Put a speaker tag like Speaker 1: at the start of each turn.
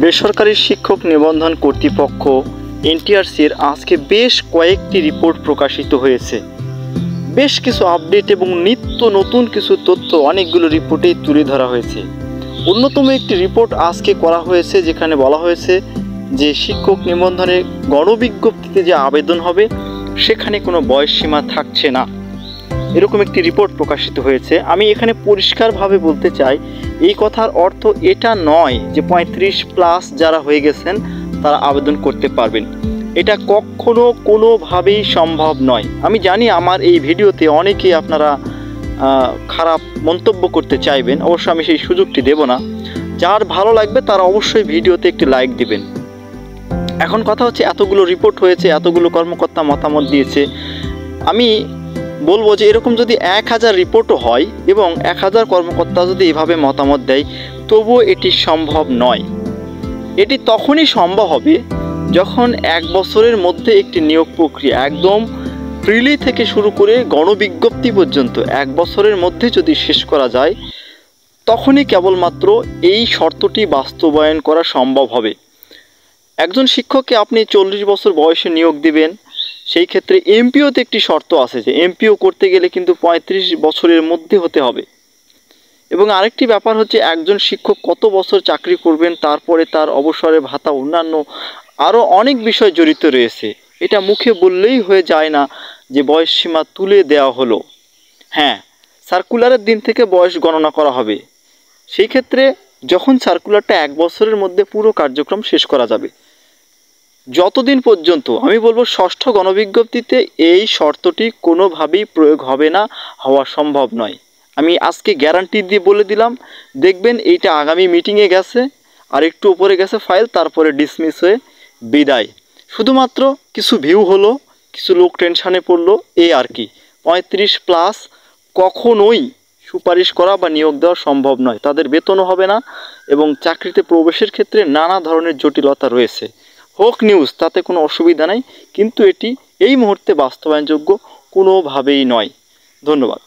Speaker 1: বেসরকারি শিক্ষক নিবন্ধন কর্তৃপক্ষ এনটিআরসির আজকে বেশ কয়েকটি রিপোর্ট প্রকাশিত হয়েছে। বেশ কিছু আপডেট এবং নিত্য নতুন কিছু তথ্য অনেকগুলো রিপোর্টেই তুলে ধরা হয়েছে। অন্যতম একটি রিপোর্ট আজকে করা হয়েছে, যেখানে বলা হয়েছে যে শিক্ষক নিবন্ধনের গণবিজ্ঞপ্তিতে যে আবেদন হবে সেখানে কোনো বয়সসীমা থাকছে না, এরকম একটি রিপোর্ট প্রকাশিত হয়েছে। আমি এখানে পরিষ্কারভাবে বলতে চাই, এই কথার অর্থ এটা নয় যে 35+ যারা হয়ে গেছেন তারা আবেদন করতে পারবেন। এটা কখনো কোনোভাবেই সম্ভব নয়। আমি জানি আমার এই ভিডিওতে অনেকেই আপনারা খারাপ মন্তব্য করতে চাইবেন, অবশ্য আমি সেই সুযোগটি দেব না। যার ভালো লাগবে তারা অবশ্যই ভিডিওতে একটি লাইক দিবেন। এখন কথা হচ্ছে, এতগুলো রিপোর্ট হয়েছে, এতগুলো কর্মকর্তা মতামত দিয়েছে, আমি বলবো যে এরকম যদি 1000 রিপোর্টও হয় এবং 1000 কর্মকর্তা যদি এভাবে মতামত দেয়, তবুও এটি সম্ভব নয়। এটি তখনই সম্ভব হবে যখন 1 বছরের মধ্যে একটি নিয়োগ প্রক্রিয়া একদম প্রিলি থেকে শুরু করে গণবিজ্ঞপ্তি পর্যন্ত 1 বছরের মধ্যে যদি শেষ করা যায়, তখনই কেবলমাত্র এই শর্তটি বাস্তবায়ন করা সম্ভব হবে। একজন শিক্ষককে আপনি 40 বছর বয়সে নিয়োগ দিবেন, সেই ক্ষেত্রে এমপিওতে একটি শর্ত আছে যে এমপিও করতে গেলে কিন্তু 35 বছরের মধ্যে হতে হবে। এবং আরেকটি ব্যাপার হচ্ছে, একজন শিক্ষক কত বছর চাকরি করবেন, তারপরে তার অবসরের ভাতা, অন্যান্য আরও অনেক বিষয় জড়িত রয়েছে। এটা মুখে বললেই হয়ে যায় না যে বয়সসীমা তুলে দেওয়া হলো। হ্যাঁ, সার্কুলারের দিন থেকে বয়স গণনা করা হবে। সেই ক্ষেত্রে যখন সার্কুলারটা 1 বছরের মধ্যে পুরো কার্যক্রম শেষ করা যাবে, যতদিন পর্যন্ত আমি বলবো 6ষ্ঠ গণবিজ্ঞপ্তিতে এই শর্তটি কোনোভাবেই প্রয়োগ হবে না, হওয়া সম্ভব নয়। আমি আজকে গ্যারান্টি দিয়ে বলে দিলাম, দেখবেন এইটা আগামী মিটিংয়ে গেছে, আর একটু উপরে গেছে ফাইল, তারপরে ডিসমিস হয়ে বিদায়। শুধুমাত্র কিছু ভিউ হলো, কিছু লোক টেনশানে পড়লো, এই আর কি। 35+ কখনোই সুপারিশ করা বা নিয়োগ দেওয়া সম্ভব নয়। তাদের বেতনও হবে না এবং চাকরিতে প্রবেশের ক্ষেত্রে নানা ধরনের জটিলতা রয়েছে। হোক নিউজ, তাতে কোনো অসুবিধা নাই, কিন্তু এটি এই মুহূর্তে বাস্তবায়নযোগ্য কোনোভাবেই নয়। ধন্যবাদ।